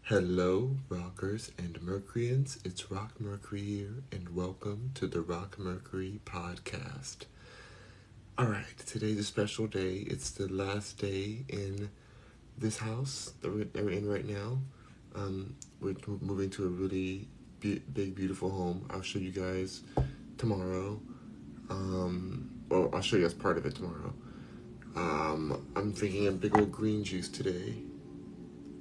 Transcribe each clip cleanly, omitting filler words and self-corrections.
Hello, rockers and Mercuryans. It's Rock Mercury here, and welcome to the Rock Mercury podcast. All right, today's a special day. It's the last day in this house that we're in right now. We're moving to a really big, beautiful home. I'll show you guys tomorrow. Well, I'll show you guys part of it tomorrow. I'm drinking a big old green juice today.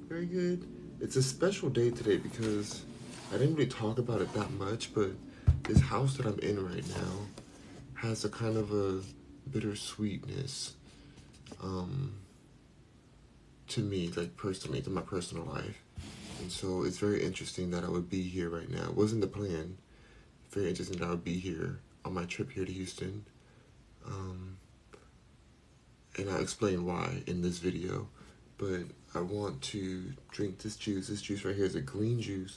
Very good. It's a special day today because I didn't really talk about it that much, but this house that I'm in right now has a kind of a bittersweetness to me, like personally, to my personal life. And so it's very interesting that I would be here right now. It wasn't the plan. Very interesting that I would be here on my trip here to Houston. And I'll explain why in this video. But I want to drink this juice. This juice right here is a green juice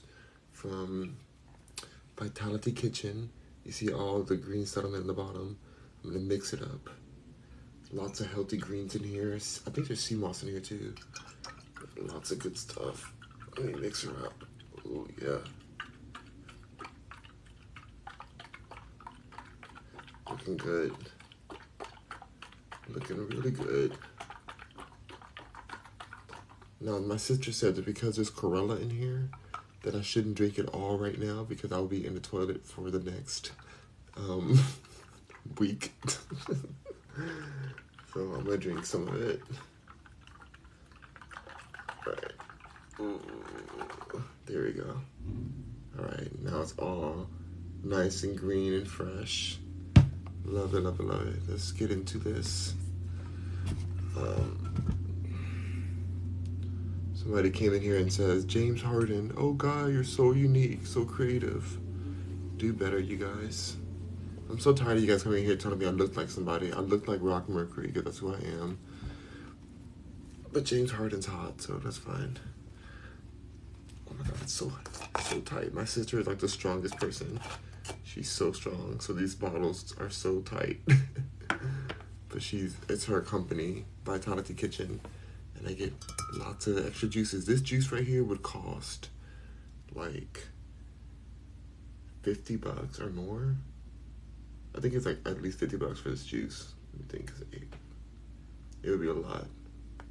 from Vitality Kitchen. You see all the green settlement in the bottom. I'm gonna mix it up. Lots of healthy greens in here. I think there's sea moss in here too. Lots of good stuff. Let me mix her up. Oh yeah. Looking good. Looking really good. Now, my sister said that because there's chlorella in here, that I shouldn't drink it all right now because I'll be in the toilet for the next week. So I'm gonna drink some of it. Alright. There we go. Alright, now it's all nice and green and fresh. Love it, love it, love it. Let's get into this. Somebody came in here and says, James Harden, oh God, you're so unique, so creative. Do better, you guys. I'm so tired of you guys coming in here telling me I look like somebody. I look like Rock Mercury because that's who I am. But James Harden's hot, so that's fine. Oh my God, it's so tight. My sister is like the strongest person. She's so strong, so these bottles are so tight. But it's her company, Vitality Kitchen, and I get lots of extra juices. This juice right here would cost like $50 or more. I think it's like at least $50 for this juice. I think it would be a lot.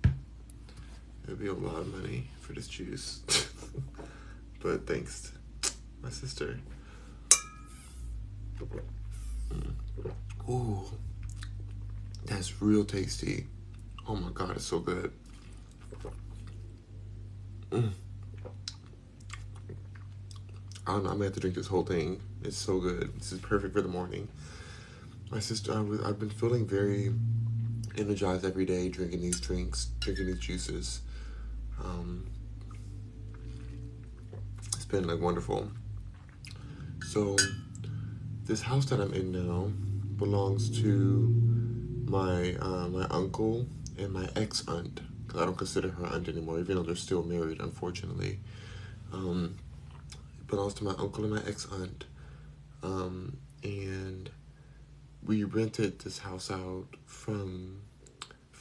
It would be a lot of money for this juice. But thanks to my sister. Ooh, that's real tasty. Oh my God, it's so good. I don't know, I'm gonna have to drink this whole thing. It's so good. This is perfect for the morning. My sister, I've been feeling very energized every day, drinking these drinks, drinking these juices. It's been like wonderful. So this house that I'm in now belongs to my uncle and my ex-aunt, because I don't consider her aunt anymore, even though they're still married, unfortunately. It belongs to my uncle and my ex-aunt, and we rented this house out from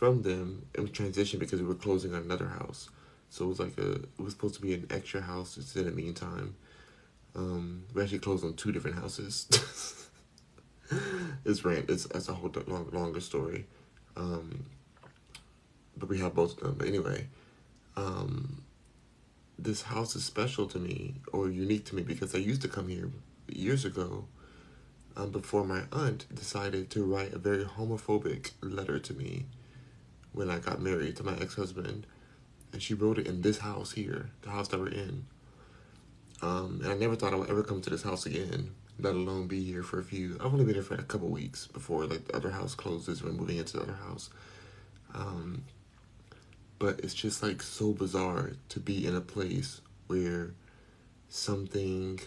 them in transition because we were closing on another house. So it was it was supposed to be an extra house just in the meantime. We actually closed on 2 different houses. It's a whole longer story. But we have both of them. But anyway, this house is special to me, or unique to me, because I used to come here years ago, before my aunt decided to write a very homophobic letter to me when I got married to my ex-husband. And she wrote it in this house here, the house that we're in. And I never thought I would ever come to this house again, let alone be here for I've only been here for a couple weeks before like the other house closes and we're moving into the other house. But it's just like so bizarre to be in a place where something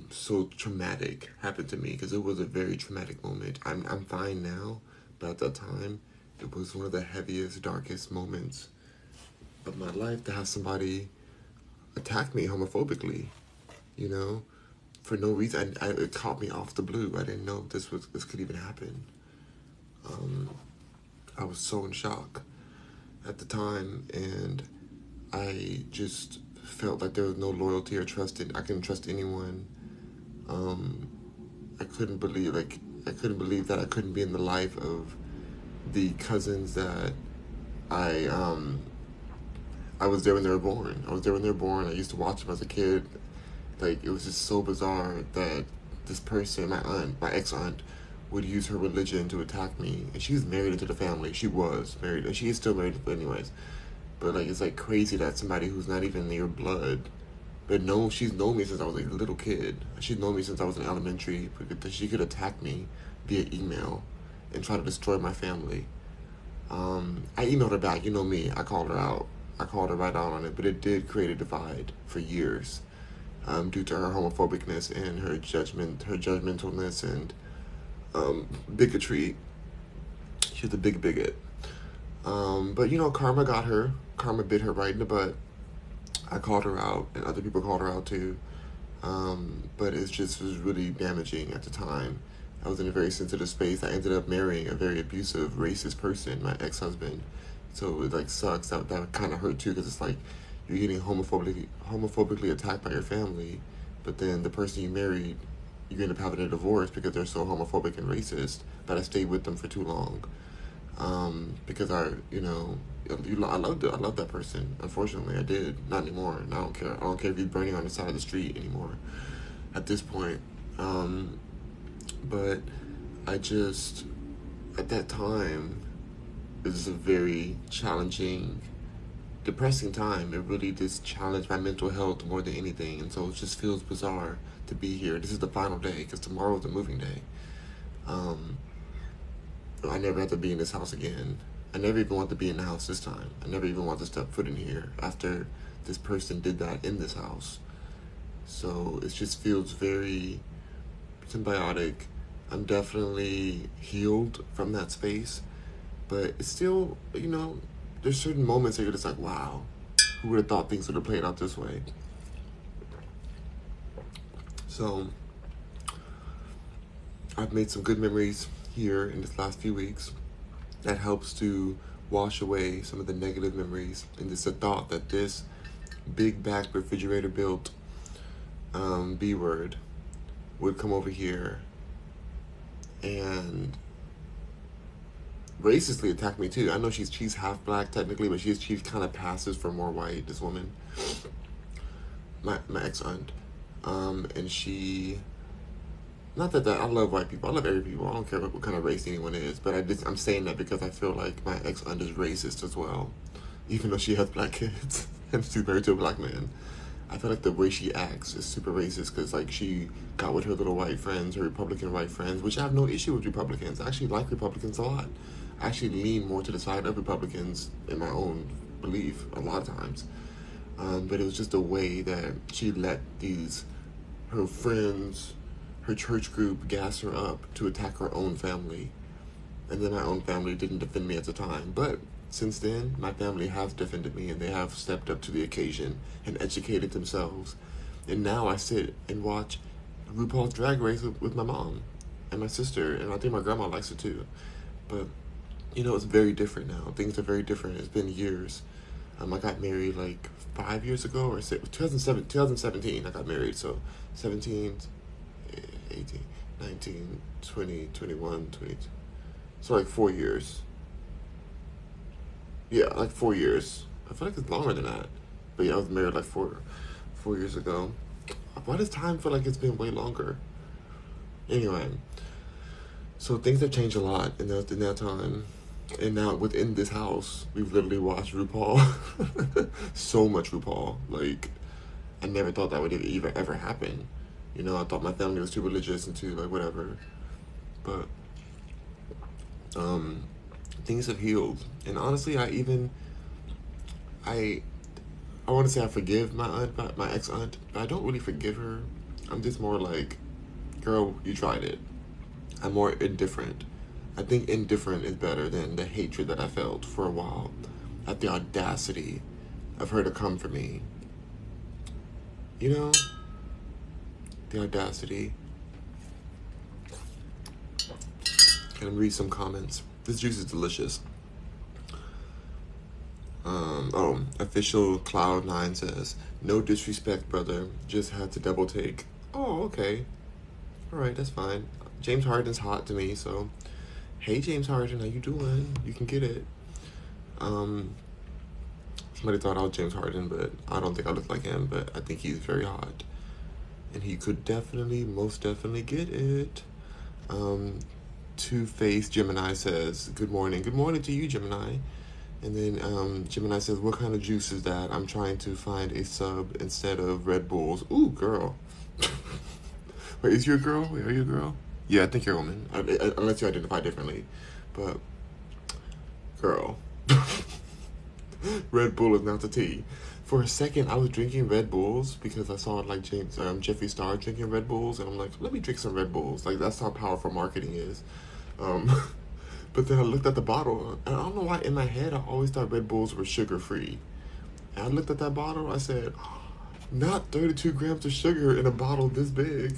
so traumatic happened to me, because it was a very traumatic moment. I'm fine now, but at that time it was one of the heaviest, darkest moments of my life to have somebody attack me homophobically, you know, for no reason. It caught me off the blue. I didn't know this could even happen. I was so in shock at the time, and I just felt like there was no loyalty or trust I couldn't trust anyone. I couldn't believe that I couldn't be in the life of the cousins that I I was there when they were born. I was there when they were born. I used to watch them as a kid. Like, it was just so bizarre that this person, my ex-aunt, would use her religion to attack me. And she was married into the family. She was married, and she is still married anyways. But, like, it's, like, crazy that somebody who's not even in your blood, but no, she's known me since I was, like, a little kid. She's known me since I was in elementary, because she could attack me via email and try to destroy my family. I emailed her back. You know me. I called her out. I called her right out on it, but it did create a divide for years, due to her homophobicness and her judgmentalness and bigotry. She's a big bigot. But karma got her. Karma bit her right in the butt. I called her out, and other people called her out too. But it just was really damaging at the time. I was in a very sensitive space. I ended up marrying a very abusive, racist person, my ex-husband. So it, like, sucks. That kind of hurt too, because it's like you're getting homophobically attacked by your family, but then the person you married, you end up having a divorce because they're so homophobic and racist. But I stayed with them for too long, because I loved it. I loved that person. Unfortunately, I did. Not anymore. And I don't care. I don't care if he's burning on the side of the street anymore. At this point, but I just, at that time, it was a very challenging, depressing time. It really just challenged my mental health more than anything, and so it just feels bizarre to be here. This is the final day, because tomorrow is the moving day. I never have to be in this house again. I never even want to be in the house this time. I never even want to step foot in here after this person did that in this house. So it just feels very symbiotic. I'm definitely healed from that space, but it's still, there's certain moments that you're just like, wow, who would have thought things would have played out this way? So I've made some good memories here in this last few weeks that helps to wash away some of the negative memories. And it's a thought that this big back refrigerator built B-word would come over here and racistly attack me too. I know she's half black technically, but she kind of passes for more white, this woman, my ex-aunt, and she, not that I love white people. I love every people. I don't care what kind of race anyone is, but I'm saying that because I feel like my ex-aunt is racist as well, even though she has black kids and she's married to a black man. I feel like the way she acts is super racist, because, like, she got with her little white friends, her Republican white friends, which I have no issue with Republicans. I actually like Republicans a lot. I actually lean more to the side of Republicans in my own belief a lot of times. But it was just a way that she let her friends, her church group, gas her up to attack her own family. And then my own family didn't defend me at the time. But since then, my family has defended me, and they have stepped up to the occasion and educated themselves. And now I sit and watch RuPaul's Drag Race with my mom and my sister, and I think my grandma likes it too. But, it's very different now. Things are very different. It's been years. I got married like 5 years ago, or 2017 I got married. So 17, 18, 19, 20, 21, 22. So like 4 years. Yeah, like 4 years. I feel like it's longer than that. But yeah, I was married like four years ago. Why does time feel like it's been way longer? Anyway, so things have changed a lot in that time. And now within this house, we've literally watched RuPaul. So much RuPaul. Like, I never thought that would ever happen. I thought my family was too religious and too, like, whatever. But things have healed. And honestly, I want to say I forgive my ex-aunt, but I don't really forgive her. I'm just more like, girl, you tried it. I'm more indifferent. I think indifferent is better than the hatred that I felt for a while at the audacity of her to come for me. The audacity. Can I read some comments? This juice is delicious. Official Cloud9 says, no disrespect, brother. Just had to double take. Oh, okay. Alright, that's fine. James Harden's hot to me, so hey James Harden, how you doing? You can get it. Somebody thought I was James Harden, but I don't think I look like him, but I think he's very hot. And he could most definitely get it. Two-Face Gemini says, good morning. Good morning to you, Gemini. And then Gemini says, what kind of juice is that? I'm trying to find a sub instead of Red Bulls. Ooh, girl. Wait, is you a girl? Wait, are you a girl? Yeah, I think you're a woman. Unless you identify differently. But, girl. Red Bull is not the tea. For a second, I was drinking Red Bulls because I saw like Jeffree Star drinking Red Bulls, and I'm like, let me drink some Red Bulls. Like, that's how powerful marketing is. Um, but then I looked at the bottle, and I don't know why in my head I always thought Red Bulls were sugar-free. And I looked at that bottle, I said, not 32 grams of sugar in a bottle this big.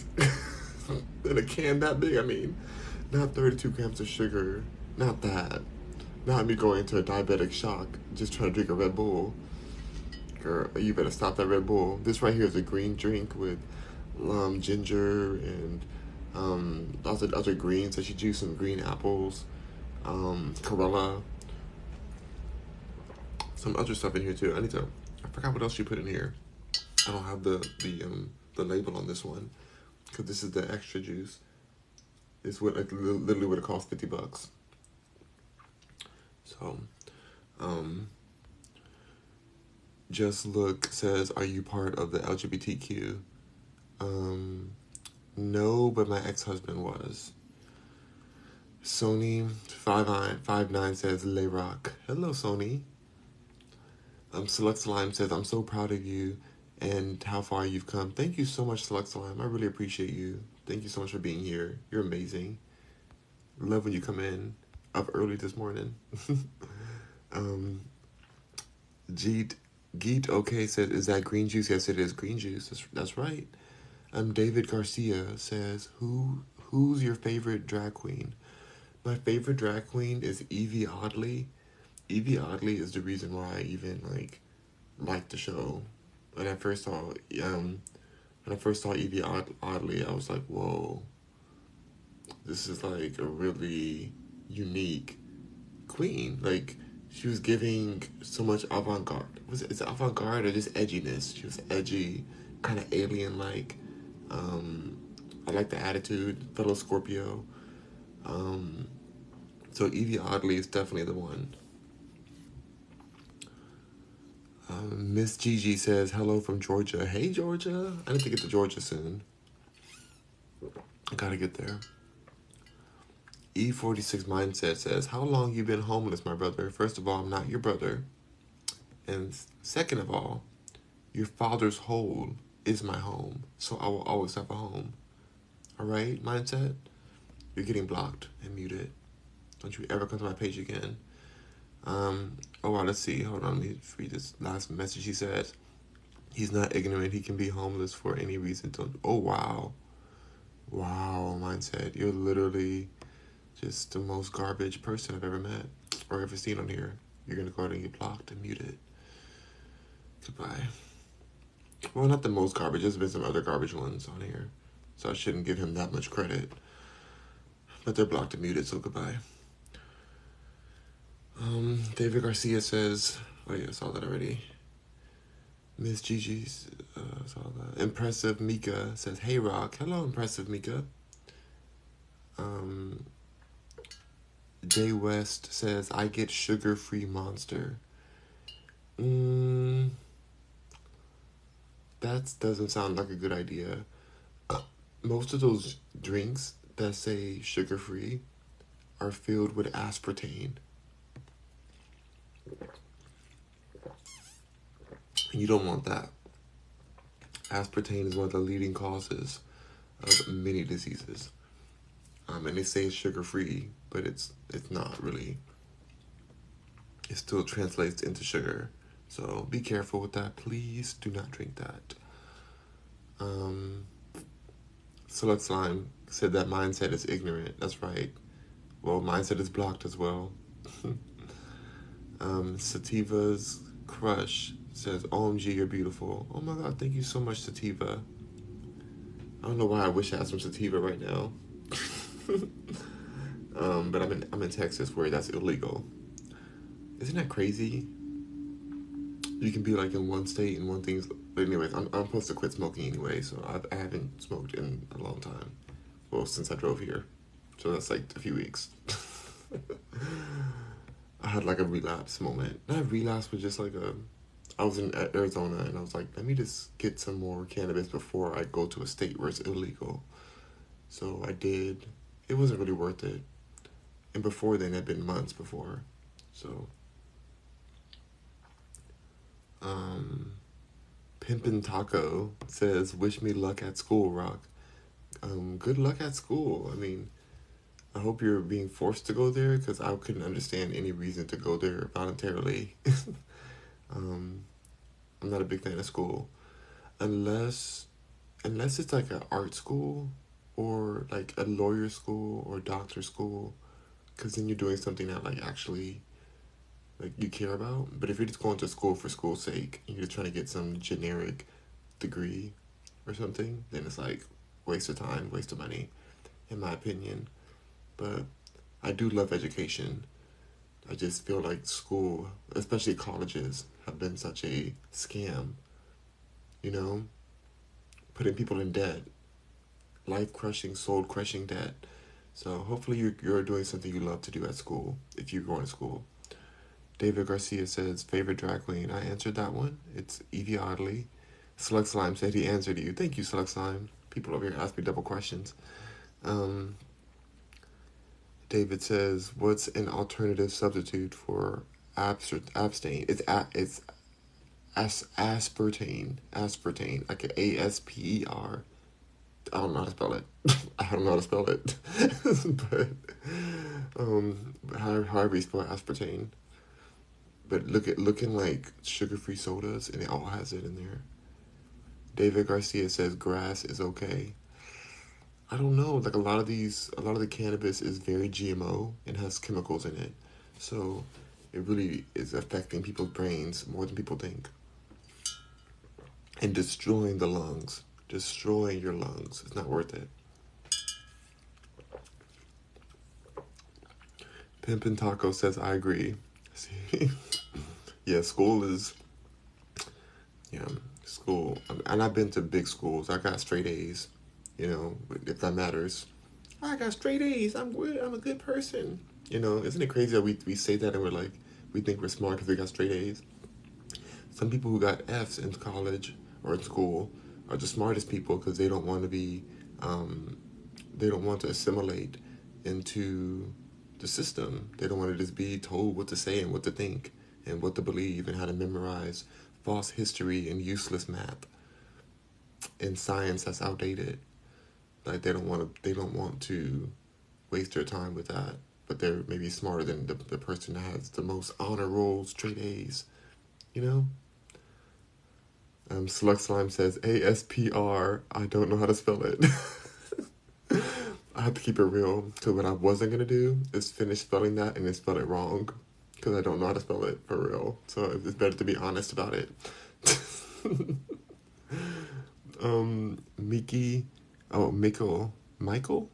In a can that big, I mean. Not 32 grams of sugar. Not that. Not me going into a diabetic shock just trying to drink a Red Bull. Girl, you better stop that Red Bull. This right here is a green drink with ginger and other greens that you juice, some green apples, Corella, some other stuff in here too. I forgot what else you put in here. I don't have the label on this one because this is the extra juice. It's what literally would have cost $50. So, Just Look says, are you part of the LGBTQ? No, but my ex-husband was. Sony59 says, Lay Rock. Hello, Sony. Select Slime says, I'm so proud of you and how far you've come. Thank you so much, Select Slime. I really appreciate you. Thank you so much for being here. You're amazing. Love when you come in. Up early this morning. Geet okay said, is that green juice? Yes, it is green juice. That's right. David Garcia says, who's your favorite drag queen? My favorite drag queen is Evie Oddly. Evie Oddly is the reason why I even like the show. When I first saw Evie Oddly, I was like, whoa, this is like a really unique queen. Like, she was giving so much avant-garde. It's avant-garde or just edginess? She was edgy, kind of alien-like. I like the attitude, fellow Scorpio. So Evie Oddly is definitely the one. Miss Gigi says, hello from Georgia. Hey, Georgia. I need to get to Georgia soon. I gotta get there. E46 Mindset says, how long you been homeless, my brother? First of all, I'm not your brother. And second of all, your father's hole is my home. So I will always have a home. All right, Mindset? You're getting blocked and muted. Don't you ever come to my page again. Wow, let's see. Hold on, let me read this last message. He says, he's not ignorant. He can be homeless for any reason. Oh, wow. Wow, Mindset. You're literally just the most garbage person I've ever met or ever seen on here. You're going to go ahead and get blocked and muted. Goodbye. Well, not the most garbage. There's been some other garbage ones on here. So I shouldn't give him that much credit. But they're blocked and muted, so goodbye. David Garcia says, oh yeah, I saw that already. Miss Gigi's, saw that. Impressive Mika says, hey Rock. Hello, Impressive Mika. Jay West says, I get sugar-free Monster. That doesn't sound like a good idea. Most of those drinks that say sugar-free are filled with aspartame. And you don't want that. Aspartame is one of the leading causes of many diseases. And they say it's sugar-free, but it's not really. It still translates into sugar. So be careful with that. Please do not drink that. Select Slime said that mindset is ignorant. That's right. Well, mindset is blocked as well. Sativa's Crush says, OMG, you're beautiful. Oh my god, thank you so much, Sativa. I don't know why I wish I had some sativa right now. But I'm in Texas where that's illegal. Isn't that crazy? You can be like in one state and one thing's. But anyways, I'm supposed to quit smoking anyway, so I haven't smoked in a long time. Well, since I drove here, so that's like a few weeks. I had like a relapse moment. Not relapse, but just like a. I was in Arizona and I was like, let me just get some more cannabis before I go to a state where it's illegal. So I did. It wasn't really worth it. And before then, it had been months before. So, um, Pimpin' Taco says, wish me luck at school, Rock. Good luck at school. I mean, I hope you're being forced to go there because I couldn't understand any reason to go there voluntarily. um, I'm not a big fan of school. Unless it's like an art school or like a lawyer school or doctor school, because then you're doing something that like actually like you care about. But if you're just going to school for school's sake and you're just trying to get some generic degree or something, then it's like waste of time, waste of money, in my opinion. But I do love education. I just feel like school, especially colleges, have been such a scam, you know? Putting people in debt, life crushing, soul crushing debt. So hopefully you're doing something you love to do at school if you're going to school. David Garcia says, favorite drag queen. I answered that one. It's Evie Oddly. Select Slime said he answered you. Thank you, Select Slime. People over here ask me double questions. Um, David says, what's an alternative substitute for abstain? It's aspartame. Aspartame. Like ASPER. I don't know how to spell it. I don't know how to spell it. But however you spell aspartame. But looking like sugar-free sodas, and it all has it in there. David Garcia says grass is okay. I don't know. Like a lot of the cannabis is very GMO and has chemicals in it, so it really is affecting people's brains more than people think, and destroying the lungs. Destroying your lungs. It's not worth it. Pimpin' Taco says I agree. See, yeah, school is. Yeah, school, and I've been to big schools. I got straight A's, if that matters. I got straight A's. I'm good. I'm a good person. Isn't it crazy that we say that and we're like, we think we're smart because we got straight A's? Some people who got F's in college or in school are the smartest people because they don't want to assimilate into the system. They don't want to just be told what to say and what to think and what to believe and how to memorize false history and useless math and science that's outdated. Like they don't want to waste their time with that. But they're maybe smarter than the person that has the most honor roll straight A's. You know? Slug Slime says ASPR. I don't know how to spell it. I have to keep it real. So what I wasn't going to do is finish spelling that and then spell it wrong. Because I don't know how to spell it for real. So it's better to be honest about it. Mickey. Oh, Michael? Mikil.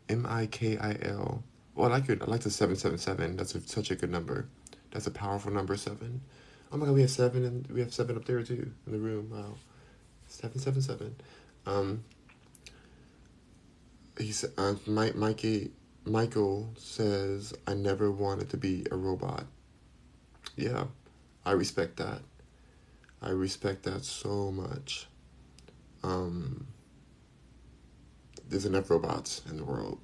Well, I like the 777. That's such a good number. That's a powerful number, 7. Oh my god, we have 7 and we have 7 up there too in the room. Wow. 777. Michael says, I never wanted to be a robot. Yeah, I respect that. I respect that so much. There's enough robots in the world.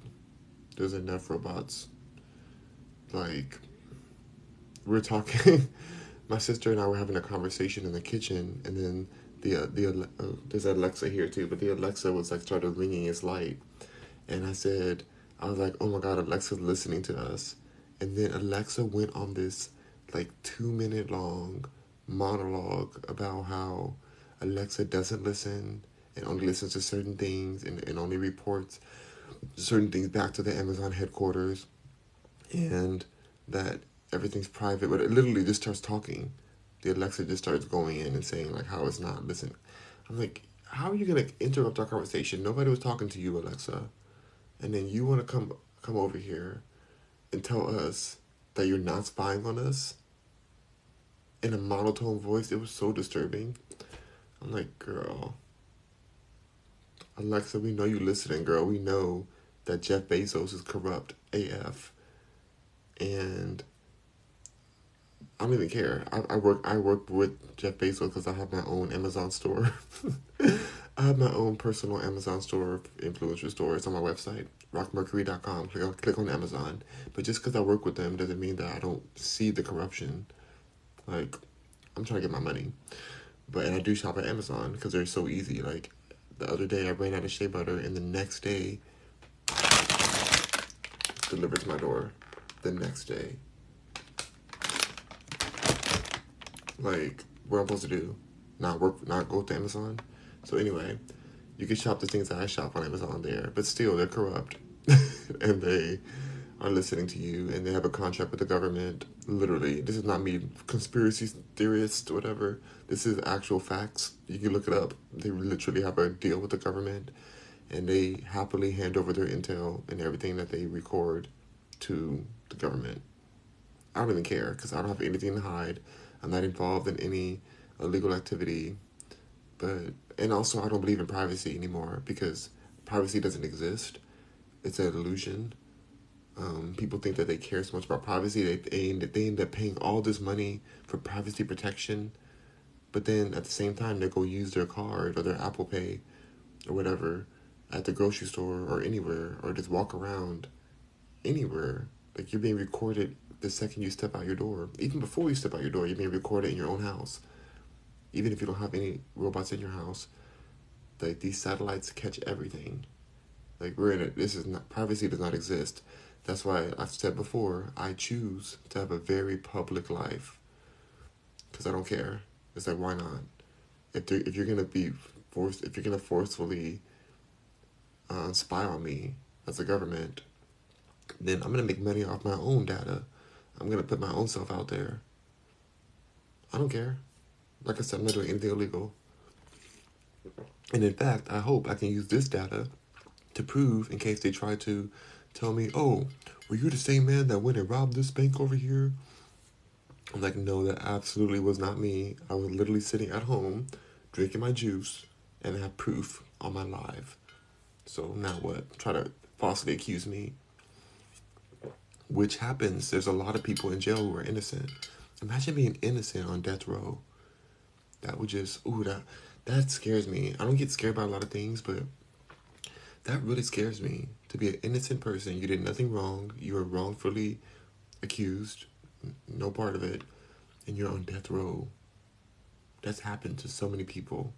There's enough robots. Like, we're talking, my sister and I were having a conversation in the kitchen, and then there's Alexa here too, but the Alexa was like started ringing its light. And I was like, oh my god, Alexa's listening to us. And then Alexa went on this like 2-minute long monologue about how Alexa doesn't listen and only listens to certain things and only reports certain things back to the Amazon headquarters. And that everything's private, but it literally just starts talking. The Alexa just starts going in and saying like how it's not listening. I'm like, how are you gonna interrupt our conversation? Nobody was talking to you, Alexa, and then you want to come over here and tell us that you're not spying on us in a monotone voice. It was so disturbing. I'm like, girl, Alexa, we know you listening, girl. We know that Jeff Bezos is corrupt AF, and I don't even care. I work with Jeff Bezos because I have my own Amazon store. I have my own personal Amazon store, influencer store. It's on my website, rockmercury.com. Click on Amazon. But just because I work with them doesn't mean that I don't see the corruption. Like, I'm trying to get my money. And I do shop at Amazon because they're so easy. Like, the other day I ran out of shea butter, and the next day, delivered to my door. The next day. Like, what I'm supposed to do? Not go to Amazon? So anyway, you can shop the things that I shop on Amazon there, but still, they're corrupt. And they are listening to you, and they have a contract with the government. Literally, this is not me, conspiracy theorist, whatever. This is actual facts. You can look it up. They literally have a deal with the government, and they happily hand over their intel and everything that they record to the government. I don't even care, because I don't have anything to hide. I'm not involved in any illegal activity. And also, I don't believe in privacy anymore, because privacy doesn't exist. It's an illusion. People think that they care so much about privacy. They end up paying all this money for privacy protection, but then at the same time, they go use their card or their Apple Pay or whatever at the grocery store or anywhere, or just walk around anywhere. Like, you're being recorded the second you step out your door. Even before you step out your door, you're being recorded in your own house. Even if you don't have any robots in your house, like, these satellites catch everything. Like, privacy does not exist. That's why I've said before, I choose to have a very public life. Because I don't care. It's like, why not? If you're gonna forcefully spy on me as a government, then I'm gonna make money off my own data. I'm gonna put my own self out there. I don't care. Like I said, I'm not doing anything illegal. And in fact, I hope I can use this data to prove, in case they try to tell me, oh, were you the same man that went and robbed this bank over here? I'm like, no, that absolutely was not me. I was literally sitting at home, drinking my juice, and I have proof on my live. So now what? Try to falsely accuse me. Which happens. There's a lot of people in jail who are innocent. Imagine being innocent on death row. That would just, that scares me. I don't get scared by a lot of things, but that really scares me. To be an innocent person, you did nothing wrong, you were wrongfully accused, no part of it, and you're on death row. That's happened to so many people.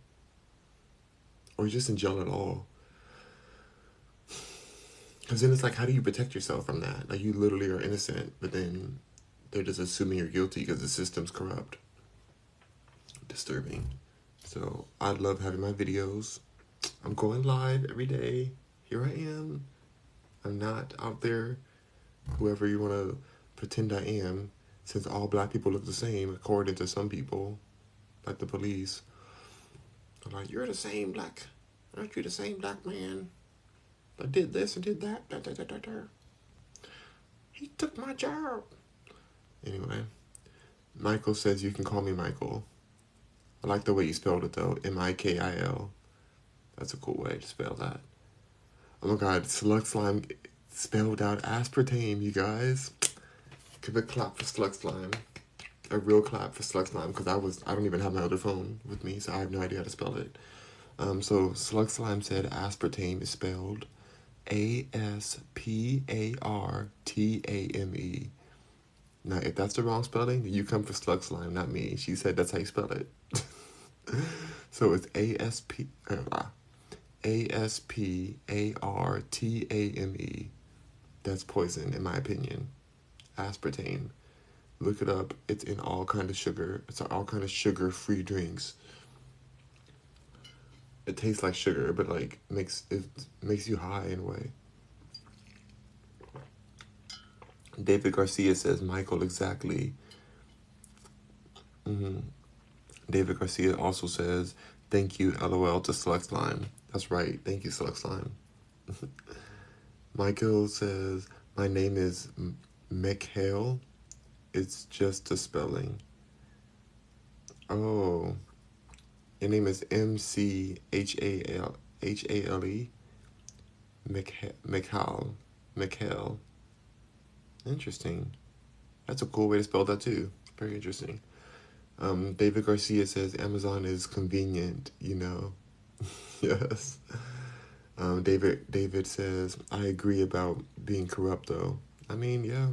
Or just in jail at all. Because then it's like, how do you protect yourself from that? Like, you literally are innocent, but then they're just assuming you're guilty because the system's corrupt. Disturbing. So, I love having my videos. I'm going live every day. Here I am. I'm not out there, whoever you want to pretend I am, since all black people look the same, according to some people, like the police. I'm like, you're the same black, aren't you the same black man that did this and did that? He took my job. Anyway, Michael says you can call me Michael. I like the way you spelled it, though. Mikil. That's a cool way to spell that. Oh my god, Slug Slime spelled out aspartame, you guys. Give a clap for Slug Slime. A real clap for Slug Slime, because I don't even have my other phone with me, so I have no idea how to spell it. So Slug Slime said aspartame is spelled Aspartame. Now, if that's the wrong spelling, you come for Slug Slime, not me. She said that's how you spell it. So it's Aspartame. That's poison, in my opinion. Aspartame. Look it up. It's in all kind of sugar. It's all kind of sugar-free drinks. It tastes like sugar, but like makes you high in a way. David Garcia says, Michael, exactly. David Garcia also says, thank you, LOL, to Select Slime. That's right. Thank you, Select Slime. Michael says, my name is Mikhail. It's just a spelling. Oh, your name is Mchale. Mikhail. Mikhail. Interesting. That's a cool way to spell that too. Very interesting. David Garcia says Amazon is convenient, you know. Yes. David says, I agree about being corrupt though. I mean, yeah.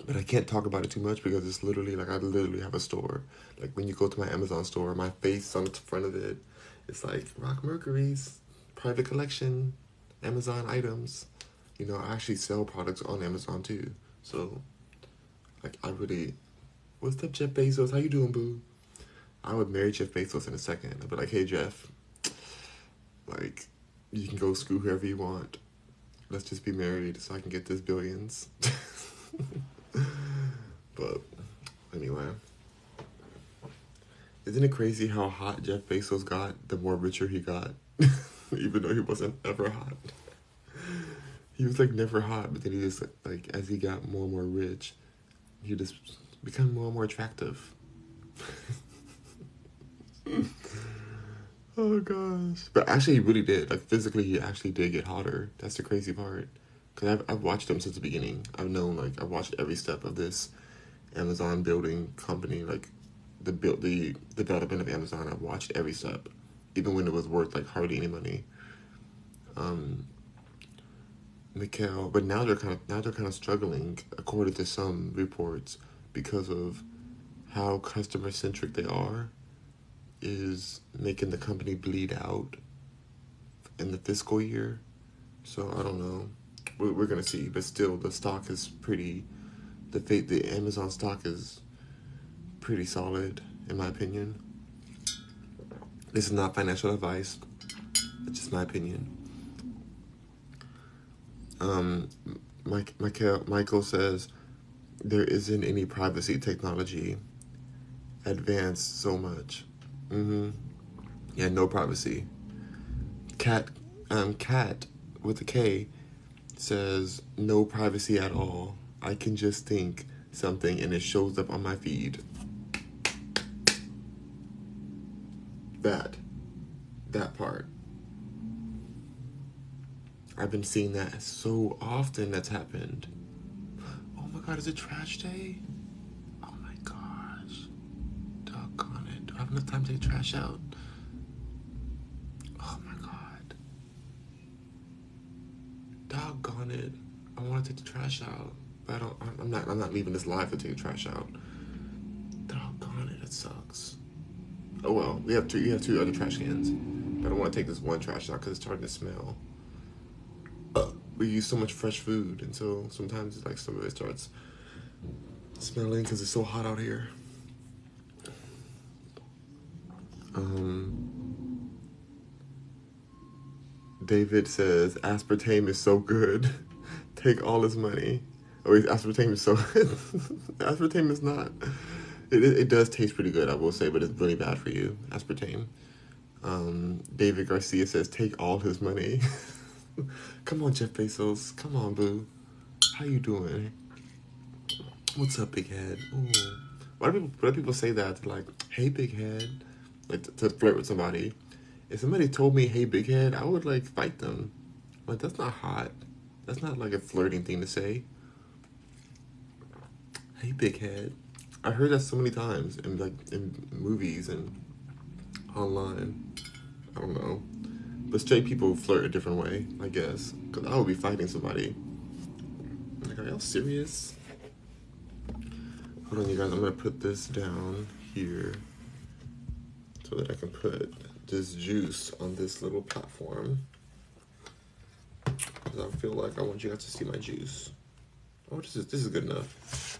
But I can't talk about it too much because it's literally like I literally have a store. Like when you go to my Amazon store, my face on the front of it, it's like Rock Mercury's private collection, Amazon items. You know, I actually sell products on Amazon too. So, like, I really, what's up, Jeff Bezos? How you doing, boo? I would marry Jeff Bezos in a second. I'd be like, hey, Jeff, like, you can go screw whoever you want. Let's just be married so I can get this billions. But anyway, isn't it crazy how hot Jeff Bezos got the more richer he got? Even though he wasn't ever hot. He was like never hot, but then he just like as he got more and more rich, he just became more and more attractive. Oh gosh. But actually he really did. Like physically he actually did get hotter. That's the crazy part. Cause I've watched him since the beginning. I've watched every step of this Amazon building company, like the development of Amazon. I've watched every step, even when it was worth like hardly any money. Mikhail, but now they're kind of struggling, according to some reports, because of how customer centric they are, is making the company bleed out in the fiscal year. So I don't know. We're gonna see, but still, the stock is pretty. The Amazon stock is pretty solid, in my opinion. This is not financial advice. It's just my opinion. Michael says there isn't any privacy technology advanced so much. Yeah, no privacy. Cat with a K says no privacy at all. I can just think something and it shows up on my feed. That part. I've been seeing that so often. That's happened. Oh my god, is it trash day? Oh my gosh. Doggone it. Do I have enough time to take trash out? Oh my god. Doggone it. I want to take the trash out. But I'm not leaving this live to take the trash out. Doggone it, it sucks. Oh well, we have two other trash cans. But I want to take this one trash out because it's starting to smell. We use so much fresh food, and so sometimes it's like some of it starts smelling because it's so hot out here. David says aspartame is so good. Take all his money. Oh wait, aspartame is so good. Aspartame is not. It does taste pretty good, I will say, but it's really bad for you, aspartame. David Garcia says take all his money. Come on, Jeff Bezos. Come on, boo. How you doing? What's up, big head? Ooh. Why do people say that? Like, hey, big head, like to flirt with somebody. If somebody told me, hey, big head, I would like fight them. Like, that's not hot. That's not like a flirting thing to say. Hey, big head. I heard that so many times in movies and online. I don't know. But straight people flirt a different way, I guess. Because I would be fighting somebody. Like, are y'all serious? Hold on, you guys. I'm going to put this down here so that I can put this juice on this little platform. Because I feel like I want you guys to see my juice. Oh, this is good enough.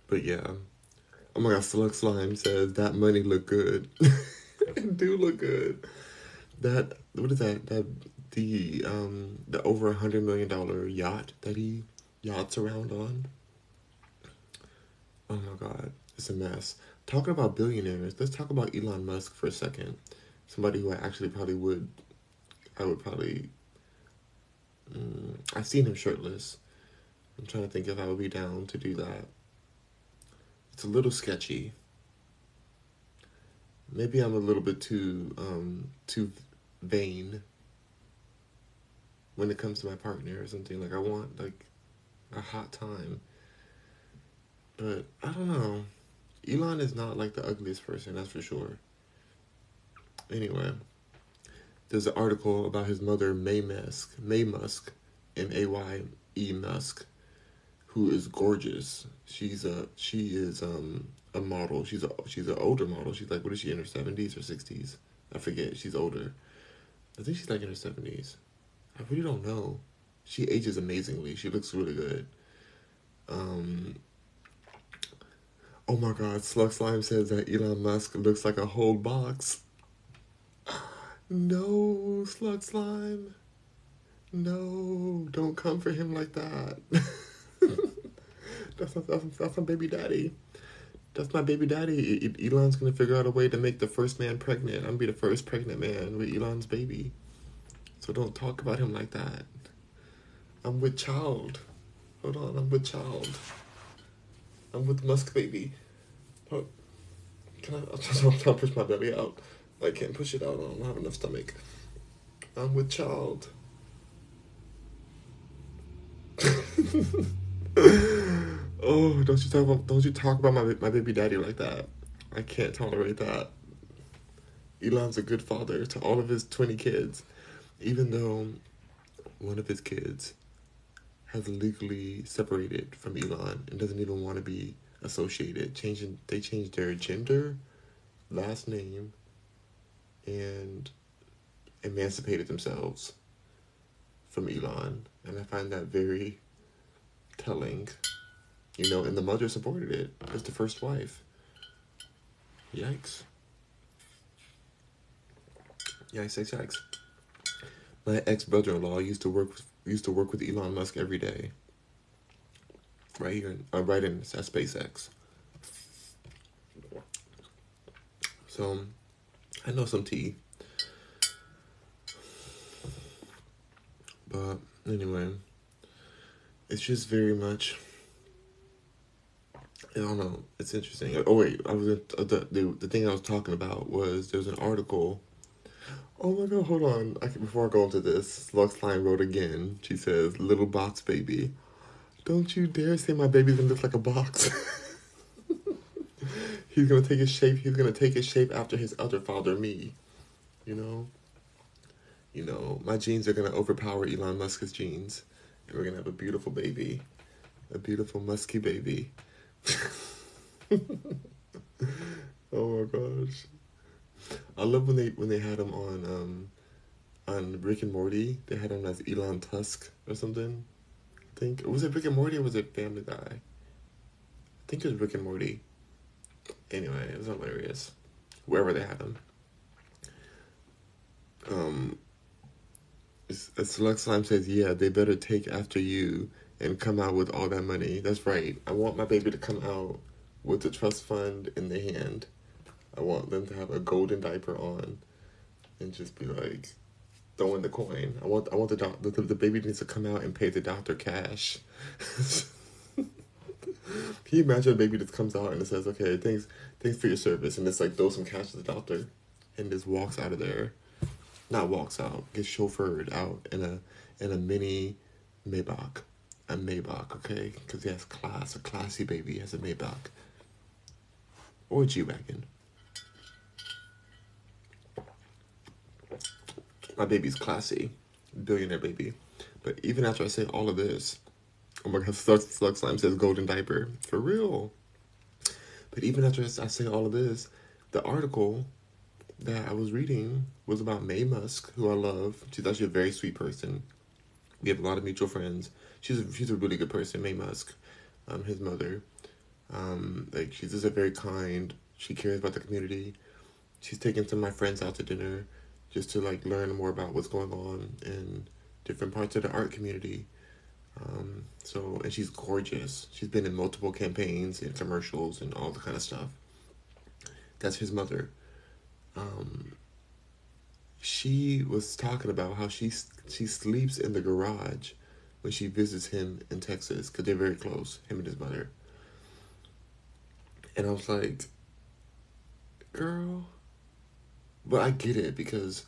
But yeah. Oh my god, Select Slime says that money look good. It do look good. That what is that? The over $100 million yacht that he yachts around on. Oh my God, it's a mess. Talking about billionaires, let's talk about Elon Musk for a second. Somebody who I actually probably would, I would probably, I've seen him shirtless. I'm trying to think if I would be down to do that. It's a little sketchy. Maybe I'm a little bit too vain when it comes to my partner or something. Like I want like a hot time, but I don't know. Elon is not like the ugliest person, that's for sure. Anyway, there's an article about his mother, May Musk, Maye Musk, who is gorgeous. She is a model. She's an older model. She's like, what is she, in her 70s or 60s? I forget. She's older. I think she's like in her 70s. I really don't know. She ages amazingly. She looks really good. Um, oh my God, Slug Slime says that Elon Musk looks like a whole box. No, Slug Slime. No, don't come for him like that. That's my baby daddy. That's my baby daddy. Elon's gonna figure out a way to make the first man pregnant. I'm gonna be the first pregnant man with Elon's baby. So don't talk about him like that. I'm with child. Hold on, I'm with child. I'm with Musk baby. Oh, can I? I'm trying to push my belly out. I can't push it out. I don't have enough stomach. I'm with child. Oh, don't you talk about my baby daddy like that. I can't tolerate that. Elon's a good father to all of his 20 kids, even though one of his kids has legally separated from Elon and doesn't even want to be associated. They changed their gender, last name, and emancipated themselves from Elon, and I find that very telling. And the mother supported it as the first wife. Yikes. Yikes. My ex-brother-in-law used to work with Elon Musk every day. Right here, right in at SpaceX. So I know some tea. But anyway, it's just very much. I don't know. It's interesting. Oh wait, the thing I was talking about was there's an article. Oh my God, hold on. Before I go into this, Lux Line wrote again. She says, "Little box baby, don't you dare say my baby's gonna look like a box." He's gonna take his shape. He's gonna take his shape after his other father, me. You know. My genes are gonna overpower Elon Musk's genes, and we're gonna have a beautiful baby, a beautiful musky baby. Oh my gosh. I love when they had him on Rick and Morty. They had him as Elon Tusk or something. I think, was it Rick and Morty or was it Family Guy? I think it was Rick and Morty. Anyway, it was hilarious. Wherever they had him. Select Slime says, yeah, they better take after you and come out with all that money. That's right. I want my baby to come out with the trust fund in the hand. I want them to have a golden diaper on and just be like throwing the coin. I want the baby needs to come out and pay the doctor cash. Can you imagine a baby that comes out and it says, okay, thanks for your service, and it's like throw some cash to the doctor and just walks out of there. Not walks out, gets chauffeured out in a mini Maybach. A Maybach, okay? Because he has class, a classy baby has a Maybach. Or a G-Wagon. My baby's classy. Billionaire baby. But even after I say all of this, oh my God, Slug Slime says golden diaper. For real. But even after I say all of this, the article that I was reading was about Maye Musk, who I love. She's actually a very sweet person. We have a lot of mutual friends. She's a really good person, Maye Musk, his mother. She's just a very kind. She cares about the community. She's taken some of my friends out to dinner. just to like learn more about what's going on in different parts of the art community. And she's gorgeous. She's been in multiple campaigns and commercials and all the kind of stuff. That's his mother. Um, she was talking about how she sleeps in the garage when she visits him in Texas because they're very close, him and his mother. And I was like, girl, but I get it because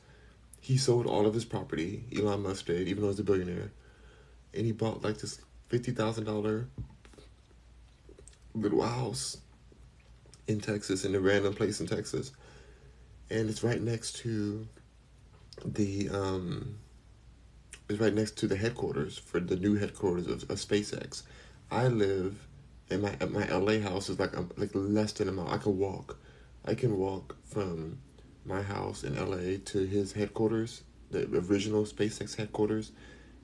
he sold all of his property. Elon Musk did, even though he's a billionaire, and he bought like this $50,000 little house in Texas, in a random place in Texas, and it's right next to the the headquarters for the new headquarters of SpaceX. I live in my LA house is like less than a mile. I can walk from my house in LA to his headquarters, the original SpaceX headquarters,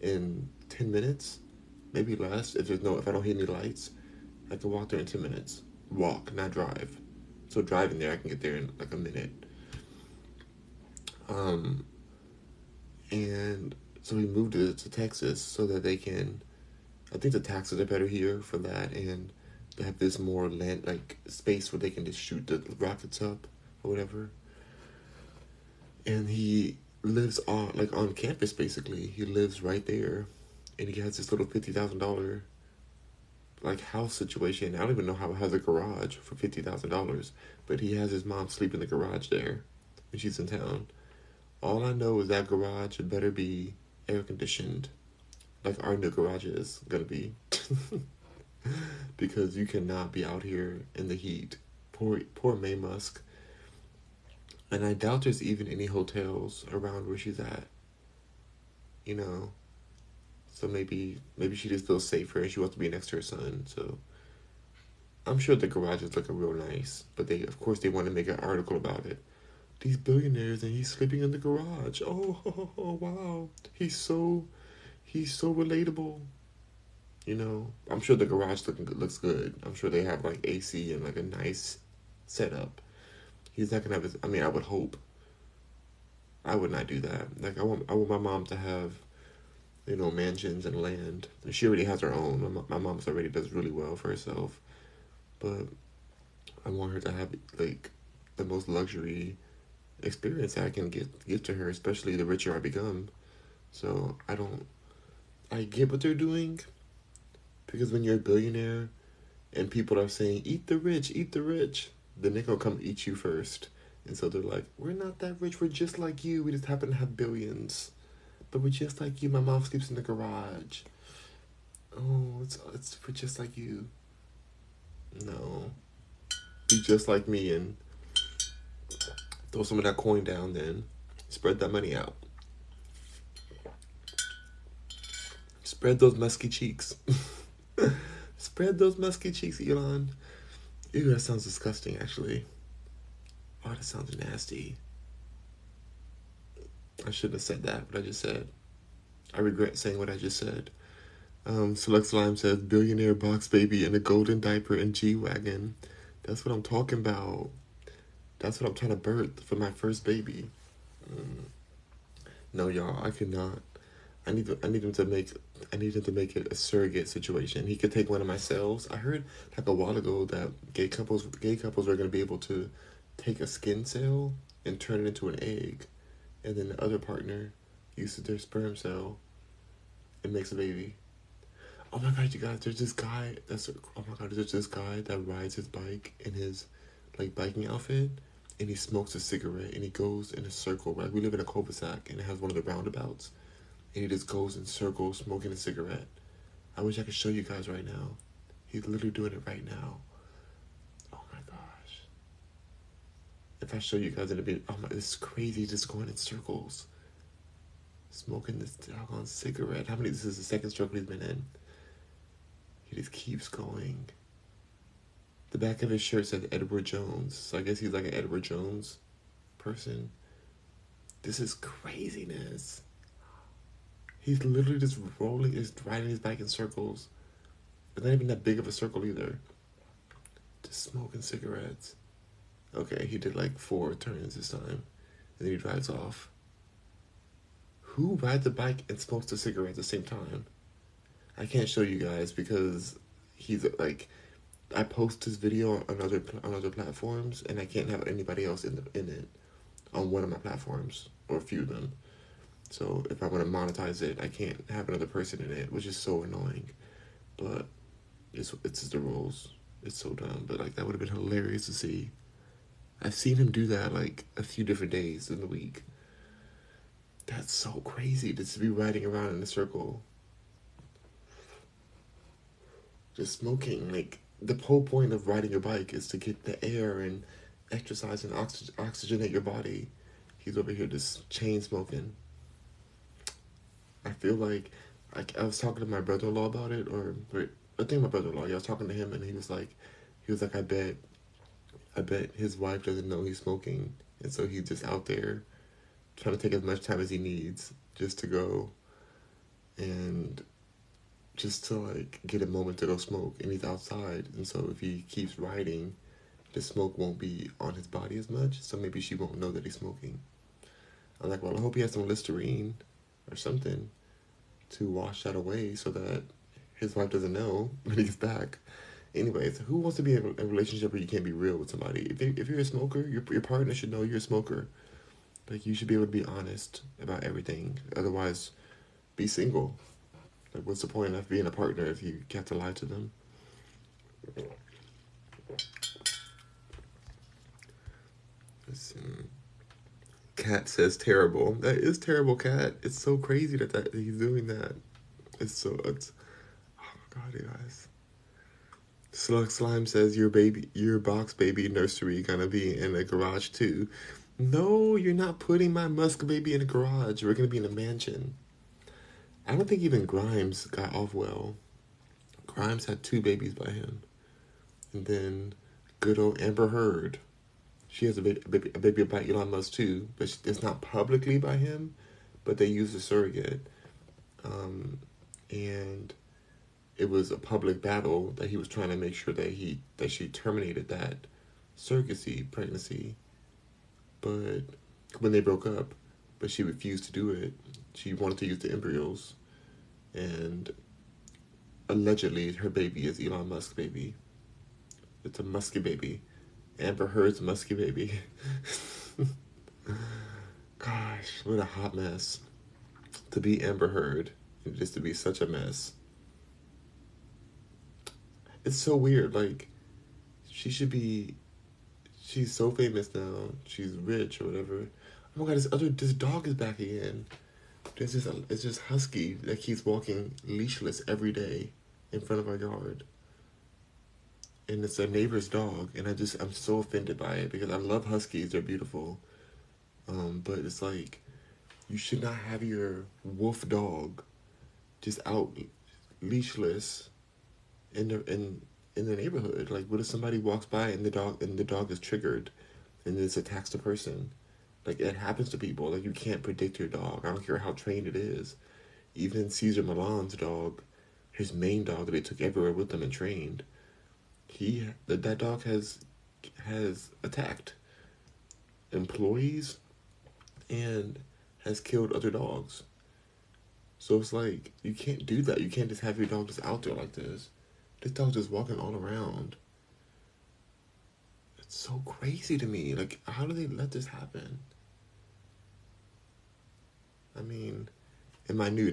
in 10 minutes, maybe less if I don't hit any lights. I can walk there in 10 minutes. Walk, not drive. So driving there, I can get there in like a minute. Um, and so we moved to Texas so that they can. I think the taxes are better here for that, and they have this more land like space where they can just shoot the rockets up or whatever. And he lives on campus basically. He lives right there, and he has this little $50,000 like house situation. I don't even know how it has a garage for $50,000, but he has his mom sleep in the garage there when she's in town. All I know is that garage better be air conditioned, like our new garage is gonna be, because you cannot be out here in the heat. Poor May Musk. And I doubt there's even any hotels around where she's at. You know, so maybe she just feels safer and she wants to be next to her son. So I'm sure the garage is looking real nice, but they of course they want to make an article about it. These billionaires and he's sleeping in the garage. Oh, wow, he's so relatable. I'm sure the garage looks good. I'm sure they have like AC and like a nice setup. He's not gonna have his. I mean, I would hope. I would not do that. Like I want my mom to have mansions and land. She already has her own. My mom's already does really well for herself, but I want her to have like the most luxury experience I can give to her, especially the richer I become. So I get what they're doing, because when you're a billionaire and people are saying eat the rich, then they're gonna come eat you first. And so they're like, we're not that rich, we're just like you, we just happen to have billions. But we're just like you, my mom sleeps in the garage. Oh, it's we're just like you. No. Be just like me and throw some of that coin down, then spread that money out. Spread those musky cheeks. Spread those musky cheeks, Elon. Ew, that sounds disgusting, actually. Oh, that sounds nasty. I shouldn't have said that, what I just said. I regret saying what I just said. Select Slime says, billionaire box baby in a golden diaper and G-Wagon. That's what I'm talking about. That's what I'm trying to birth for my first baby. No, y'all, I could not. I need him to make it a surrogate situation. He could take one of my cells. I heard like a while ago that gay couples were gonna be able to take a skin cell and turn it into an egg, and then the other partner uses their sperm cell and makes a baby. Oh my god, you guys! There's this guy that rides his bike in his like biking outfit, and he smokes a cigarette, and he goes in a circle. Like we live in a cul-de-sac, and it has one of the roundabouts, and he just goes in circles smoking a cigarette. I wish I could show you guys right now. He's literally doing it right now. Oh my gosh! If I show you guys, it'll be this is crazy. Just going in circles, smoking this doggone cigarette. This is the second circle he's been in. He just keeps going. The back of his shirt said Edward Jones. So I guess he's like an Edward Jones person. This is craziness. He's literally just riding his bike in circles. It's not even that big of a circle either. Just smoking cigarettes. Okay, he did like 4 turns this time. And then he drives off. Who rides a bike and smokes a cigarette at the same time? I can't show you guys because he's like, I post this video on other platforms, and I can't have anybody else in it on one of my platforms or a few of them. So if I want to monetize it, I can't have another person in it, which is so annoying. But it's just the rules. It's so dumb. But like that would have been hilarious to see. I've seen him do that like a few different days in the week. That's so crazy just to be riding around in a circle, just smoking. Like the whole point of riding a bike is to get the air and exercise and oxygenate your body. He's over here just chain smoking. I feel like I was talking to my brother-in-law about it, or I think my brother-in-law. Yeah, I was talking to him, and he was like, I bet his wife doesn't know he's smoking, and so he's just out there trying to take as much time as he needs just to go and just to like get a moment to go smoke, and he's outside, and so if he keeps riding, the smoke won't be on his body as much, so maybe she won't know that he's smoking. I'm like, well, I hope he has some Listerine or something to wash that away so that his wife doesn't know when he gets back. Anyways, who wants to be in a relationship where you can't be real with somebody? If you're a smoker, your partner should know you're a smoker. Like, you should be able to be honest about everything. Otherwise, be single. Like, what's the point of being a partner if you have to lie to them? Listen. Cat says terrible. That is terrible, Cat. It's so crazy that he's doing that. It's oh my god, you guys. Slug Slime says your box baby nursery gonna be in a garage too. No, you're not putting my musk baby in a garage. We're gonna be in a mansion. I don't think even Grimes got off well. Grimes had 2 babies by him, and then good old Amber Heard. She has a baby by Elon Musk too, but it's not publicly by him, but they use a surrogate, and it was a public battle that he was trying to make sure that she terminated that surrogacy pregnancy, but when they broke up, but she refused to do it. She wanted to use the embryos, and allegedly her baby is Elon Musk's baby. It's a musky baby. Amber Heard's musky baby. Gosh, what a hot mess to be Amber Heard and just to be such a mess. It's so weird. Like, she should be. She's so famous now. She's rich or whatever. Oh my god, this dog is back again. It's just husky that keeps walking leashless every day in front of our yard. And it's a neighbor's dog, and I'm so offended by it because I love huskies. They're beautiful. But it's like, you should not have your wolf dog just out leashless in the neighborhood. Like, what if somebody walks by and the dog is triggered and this attacks the person? Like, it happens to people. Like, you can't predict your dog. I don't care how trained it is. Even Caesar Milan's dog, his main dog that they took everywhere with them and trained, that dog has attacked employees and has killed other dogs. So it's like, you can't do that. You can't just have your dog just out there like this. This dog's just walking all around. It's so crazy to me. Like, how do they let this happen? I mean, in our new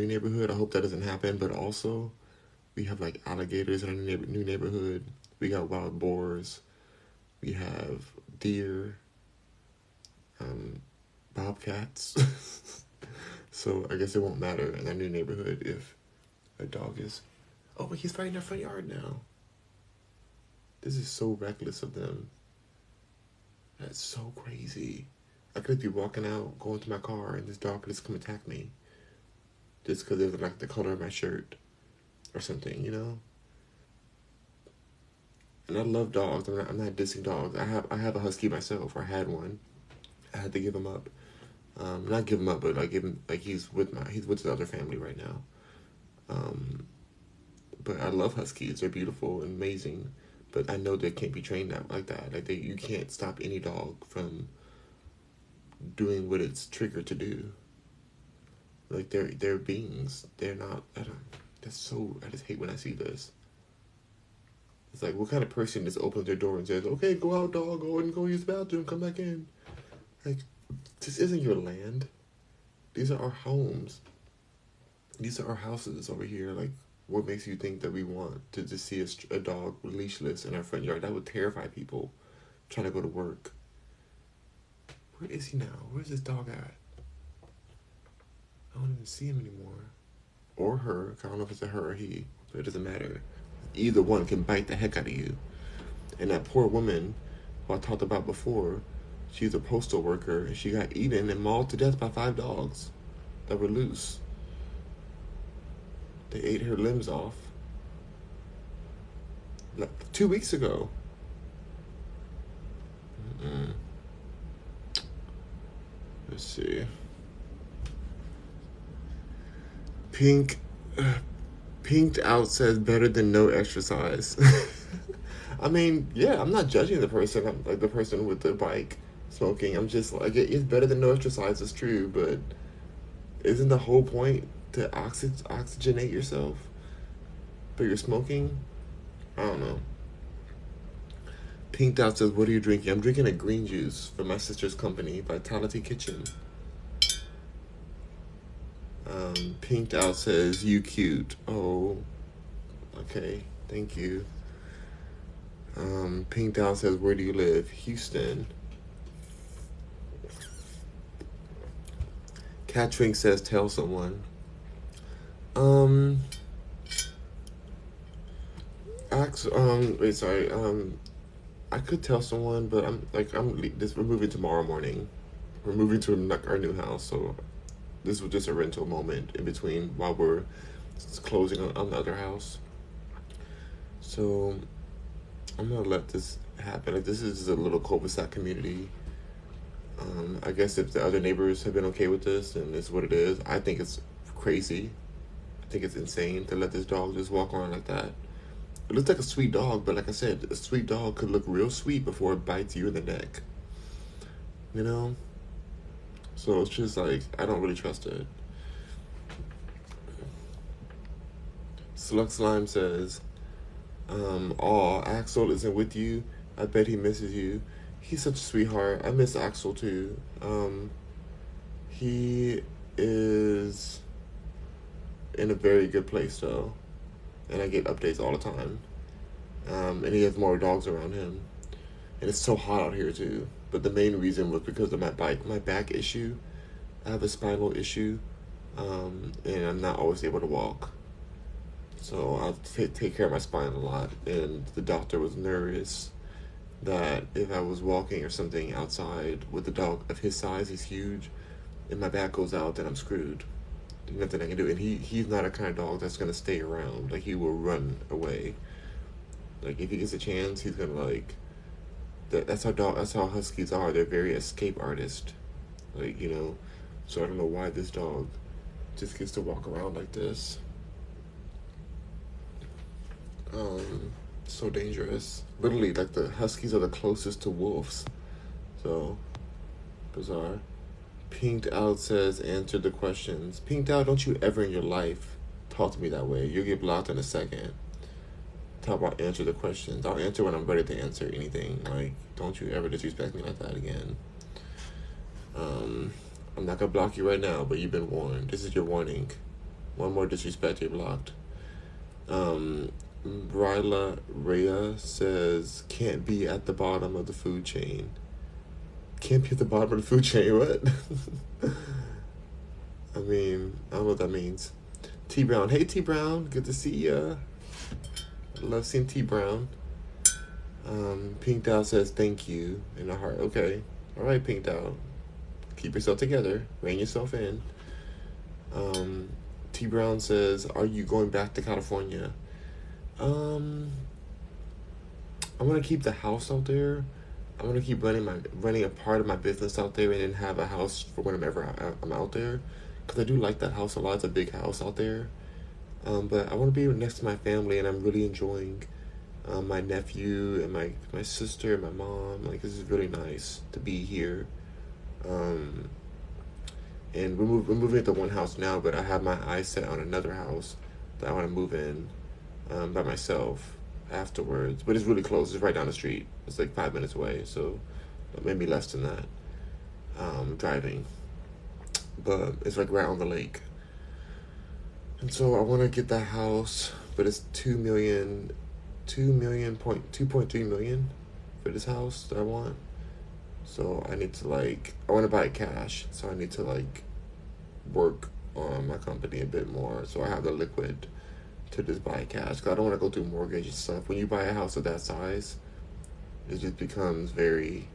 neighborhood, I hope that doesn't happen. But also, we have like alligators in our new neighborhood. We got wild boars. We have deer. Bobcats. So I guess it won't matter in our new neighborhood if a dog is. Oh, but he's right in our front yard now. This is so reckless of them. That's so crazy. I could be walking out, going to my car, and this dog could just come attack me. Just because of like the color of my shirt or something, you know? And I love dogs. I'm not dissing dogs. I have a husky myself, or I had one. I had to give him up. Not give him up, but he's with his other family right now. But I love huskies. They're beautiful and amazing. But I know they can't be trained like that. Like, you can't stop any dog from doing what it's triggered to do. Like they're beings. They're not. I don't. That's so. I just hate when I see this. It's like, what kind of person just opens their door and says, "Okay, go out, dog. Go and go use the bathroom. Come back in." Like, this isn't your land. These are our homes. These are our houses over here. Like, what makes you think that we want to just see a dog leashless in our front yard? That would terrify people trying to go to work. Where is he now? Where's this dog at? I don't even see him anymore. Or her. I don't know if it's a her or he, but it doesn't matter. Either one can bite the heck out of you. And that poor woman who I talked about before, she's a postal worker, and she got eaten and mauled to death by 5 dogs that were loose. They ate her limbs off. Like 2 weeks ago. Let's see. Pinked out says better than no exercise. I mean, yeah, I'm not judging the person. I'm like the person with the bike smoking. I'm just like, it's better than no exercise. It's true, but isn't the whole point to oxygenate yourself? But you're smoking. I don't know. Pinked out says, "What are you drinking?" I'm drinking a green juice from my sister's company, Vitality Kitchen. Pinked out says, "You cute." Oh, okay. Thank you. Pinked out says, "Where do you live?" Houston. Cat Drink says, "Tell someone." Wait, sorry. I could tell someone, but we're moving tomorrow morning. We're moving to our new house, so this was just a rental moment in between while we're closing on the other house. So I'm gonna let this happen. Like, this is a little cul-de-sac community. I guess if the other neighbors have been okay with this, and it's what it is. I think it's crazy. I think it's insane to let this dog just walk around like that. It looks like a sweet dog, but like I said, a sweet dog could look real sweet before it bites you in the neck. You know? So it's just like, I don't really trust it. Slug Slime says, "Aw, Axel isn't with you. I bet he misses you. He's such a sweetheart. I miss Axel too. He is in a very good place though, and I get updates all the time. And he has more dogs around him, and it's so hot out here too. But the main reason was because of my back issue. I have a spinal issue, and I'm not always able to walk. So I take care of my spine a lot, and the doctor was nervous that if I was walking or something outside with a dog of his size, he's huge, and my back goes out, then I'm screwed. There's nothing I can do. And he's not a kind of dog that's gonna stay around. Like, he will run away. Like, if he gets a chance, he's gonna like. That's how huskies are. They're very escape artist. Like, you know. So I don't know why this dog just gets to walk around like this. So dangerous. Literally, like, the huskies are the closest to wolves. So bizarre. Pinked Out says, "Answer the questions." Pinked Out, don't you ever in your life talk to me that way. You'll get blocked in a second. Talk about answer the questions. I'll answer when I'm ready to answer anything. Like, don't you ever disrespect me like that again. I'm not gonna block you right now, but you've been warned. This is your warning. One more disrespect, you're blocked. Bryla Rhea says, "Can't be at the bottom of the food chain." Can't be at the bottom of the food chain, what? I mean, I don't know what that means. T Brown, hey T Brown, good to see ya. Love seeing T Brown. Pinked Out says, "Thank you," in a heart. Okay. Alright, Pinked Out. Keep yourself together. Rein yourself in. T Brown says, "Are you going back to California?" I'm gonna keep the house out there. I'm gonna keep running a part of my business out there, and then have a house for whenever I'm out there, because I do like that house a lot. It's a big house out there. But I want to be next to my family, and I'm really enjoying my nephew and my sister and my mom. Like, this is really nice to be here. And we're moving into one house now, but I have my eyes set on another house that I want to move in by myself afterwards. But it's really close. It's right down the street. It's like 5 minutes away, so maybe less than that driving. But it's like right on the lake. And so I want to get that house, but it's 2 million, 2.3 million for this house that I want. So I need to I want to buy it cash. So I need to work on my company a bit more. So I have the liquid to just buy it cash. Cause I don't want to go through mortgage and stuff. When you buy a house of that size, it just becomes very.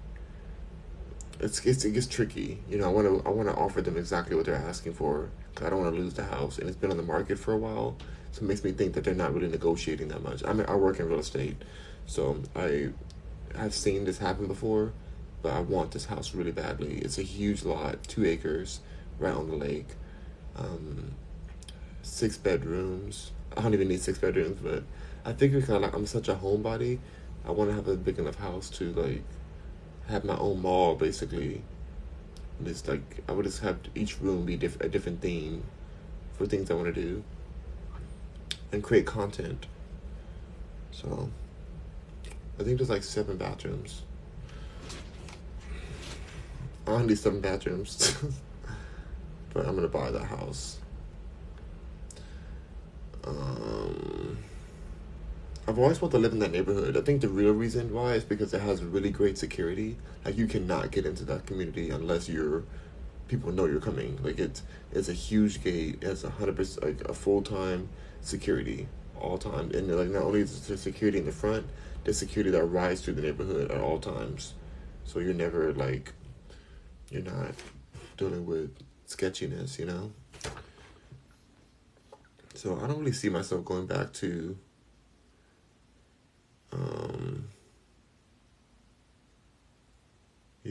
It gets tricky. I want to offer them exactly what they're asking for. Cause I don't want to lose the house, and it's been on the market for a while. So it makes me think that they're not really negotiating that much. I work in real estate, so I've seen this happen before, but I want this house really badly. It's a huge lot, 2 acres, right on the lake, 6 bedrooms. I don't even need 6 bedrooms, but I figure kind of I'm such a homebody, I want to have a big enough house to have my own mall basically. Just I would just have each room be a different theme for things I want to do and create content. So I think there's 7 bathrooms. Only 7 bathrooms. But I'm gonna buy that house. I've always wanted to live in that neighborhood. I think the real reason why is because it has really great security. You cannot get into that community unless people know you're coming. It's a huge gate. It has 100% a full-time security all time. And not only is there security in the front, there's security that rides through the neighborhood at all times. So you're never you're not dealing with sketchiness. So I don't really see myself going back to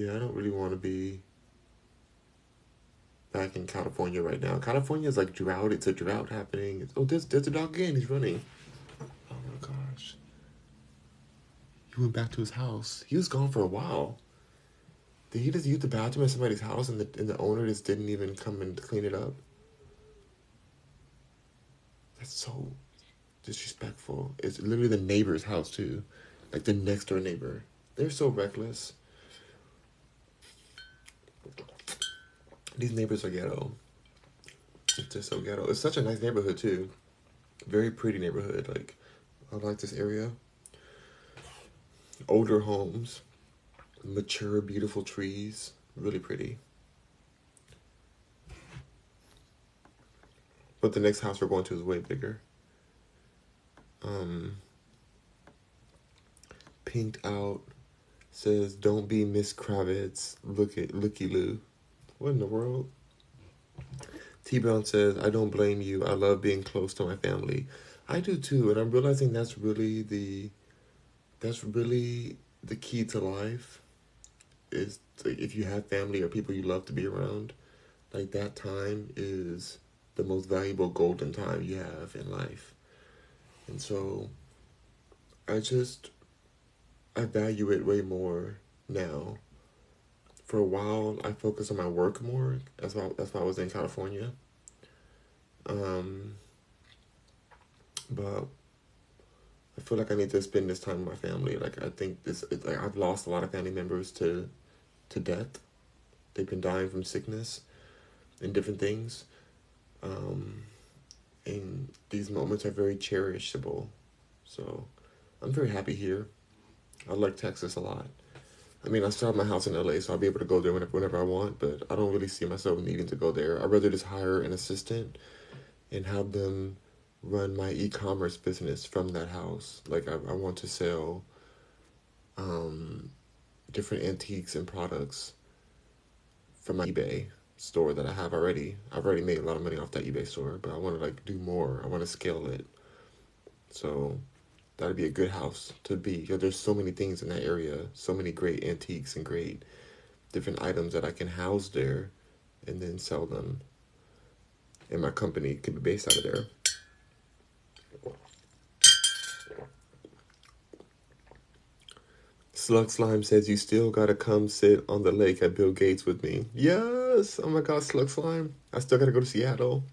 I don't really want to be back in California right now. California is drought. It's a drought happening. There's a dog again. He's running. Oh my gosh. He went back to his house. He was gone for a while. Did he just use the bathroom at somebody's house and the owner just didn't even come and clean it up? That's so disrespectful. It's literally the neighbor's house too. The next door neighbor. They're so reckless. These neighbors are ghetto. It's just so ghetto. It's such a nice neighborhood too. Very pretty neighborhood. I like this area. Older homes. Mature, beautiful trees. Really pretty. But the next house we're going to is way bigger. Pinked out says, "Don't be Miss Kravitz. Looky Loo." What in the world? T-Brown says, "I don't blame you. I love being close to my family." I do too, and I'm realizing that's really the key to life. Is if you have family or people you love to be around, that time is the most valuable golden time you have in life. And so I value it way more now. For a while, I focused on my work more. That's why I was in California. But I feel like I need to spend this time with my family. I think I've lost a lot of family members to death. They've been dying from sickness and different things. And these moments are very cherishable. So I'm very happy here. I like Texas a lot. I still have my house in LA, so I'll be able to go there whenever I want, but I don't really see myself needing to go there. I'd rather just hire an assistant and have them run my e-commerce business from that house. I want to sell different antiques and products from my eBay store that I have already. I've already made a lot of money off that eBay store, but I want to do more. I want to scale it. So that'd be a good house to be, because there's so many things in that area, so many great antiques and great different items that I can house there and then sell them. And my company could be based out of there. Slug Slime says, "You still gotta come sit on the lake at Bill Gates with me." Yes! Yes. Oh my God, Slug Slime. I still gotta go to Seattle.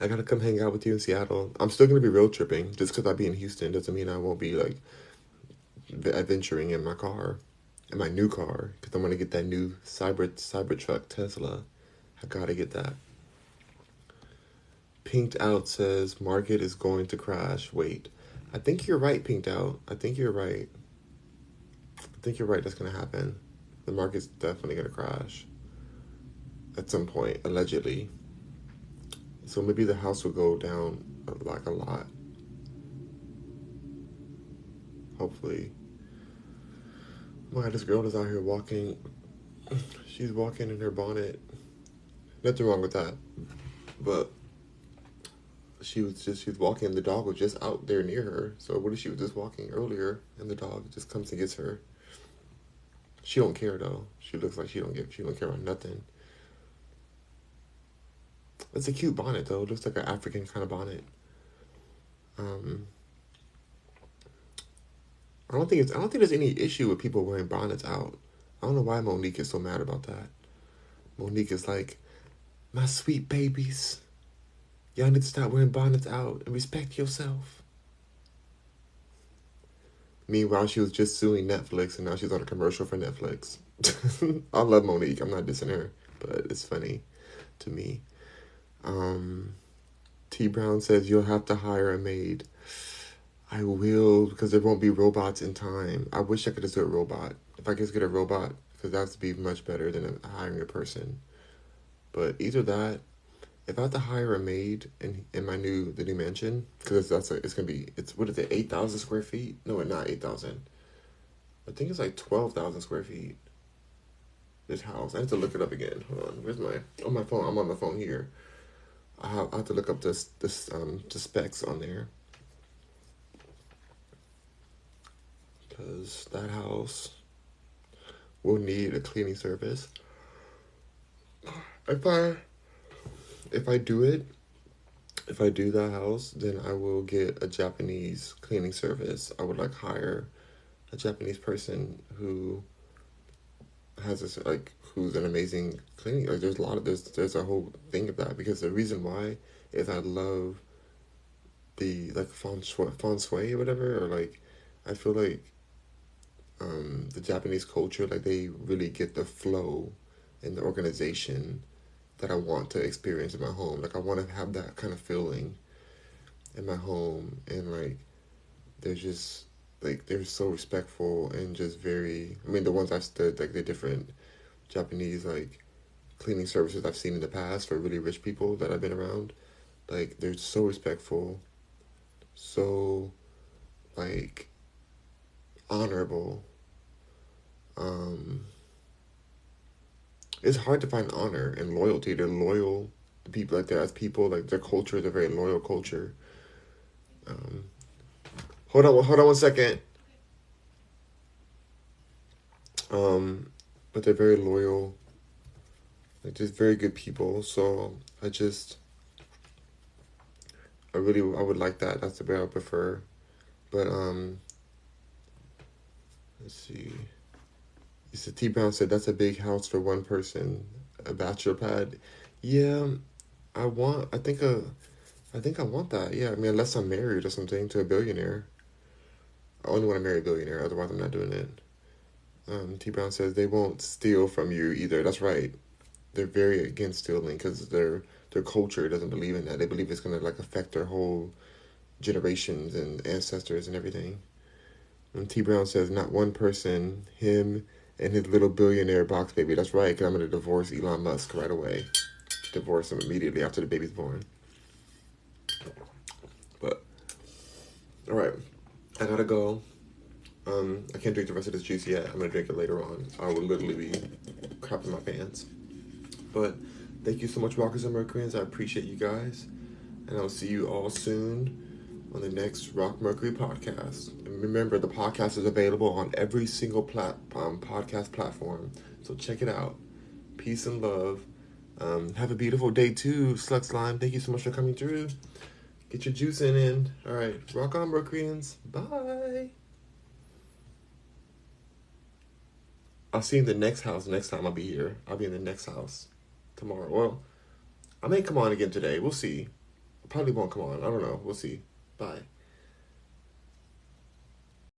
I gotta come hang out with you in Seattle. I'm still gonna be road tripping. Just because I be in Houston doesn't mean I won't be like adventuring in my car, in my new car, because I'm gonna get that new Cybertruck Tesla. I gotta get that. Pinked Out says market is going to crash. Wait, I think you're right, Pinked Out. I think you're right. I think you're right. That's gonna happen. The market's definitely gonna crash at some point, allegedly. So maybe the house will go down like a lot. Hopefully. Wow, this girl is out here walking. She's walking in her bonnet. Nothing wrong with that. But she was walking, the dog was just out there near her. So what if she was just walking earlier and the dog just comes and gets her? She don't care though. She looks like she don't care about nothing. It's a cute bonnet though. It looks like an African kind of bonnet. I don't think there's any issue with people wearing bonnets out. I don't know why Monique is so mad about that. Monique is like, my sweet babies, y'all need to stop wearing bonnets out and respect yourself. Meanwhile, she was just suing Netflix and now she's on a commercial for Netflix. I love Monique. I'm not dissing her, but it's funny to me. T Brown says you'll have to hire a maid. I will, because there won't be robots in time. I wish I could just do a robot. If I could just get a robot, because that would be much better than hiring a person. But either that, if I have to hire a maid in the new mansion, because it's gonna be, what is it, 8,000 square feet? No, it's not 8,000. I think it's like 12,000 square feet. This house. I have to look it up again. Hold on. Where's on my phone? I'm on the phone here. I have to look up the specs on there. Because that house will need a cleaning service. If I do that house, then I will get a Japanese cleaning service. I would like hire a Japanese person who has this who's an amazing cleaning. Like there's a whole thing of that, because the reason why is I love the feng shui or whatever, or I feel like the Japanese culture, they really get the flow and the organization that I want to experience in my home. I want to have that kind of feeling in my home, and they're just they're so respectful and just very. I mean, the ones I've stood the different Japanese cleaning services I've seen in the past for really rich people that I've been around, they're so respectful, so honorable. It's hard to find honor and loyalty. They're loyal. The people they're as people, their culture is a very loyal culture. Hold on 1 second. But they're very loyal. Just very good people. So I would like that. That's the way I would prefer. But let's see. T Brown said that's a big house for one person. A bachelor pad. Yeah, I think I want that. Yeah, I mean, unless I'm married or something to a billionaire. I only want to marry a billionaire, otherwise I'm not doing it. T Brown says they won't steal from you either. That's right. They're very against stealing because their culture doesn't believe in that. They believe it's gonna affect their whole generations and ancestors and everything. And T Brown says not one person, him and his little billionaire box baby. That's right, because I'm gonna divorce Elon Musk right away. Divorce him immediately after the baby's born. But all right, I gotta go. I can't drink the rest of this juice yet. I'm gonna drink it later on. I will literally be crapping my pants. But thank you so much, Rockers and Mercuryans. I appreciate you guys. And I'll see you all soon on the next Rock Mercury podcast. And remember, the podcast is available on every single podcast platform. So check it out. Peace and love. Have a beautiful day too, Slug Slime. Thank you so much for coming through. Get your juice in. All right. Rock on, Mercuryans. Bye. I'll see you in the next house next time I'll be here. I'll be in the next house tomorrow. Well, I may come on again today. We'll see. I probably won't come on. I don't know. We'll see. Bye.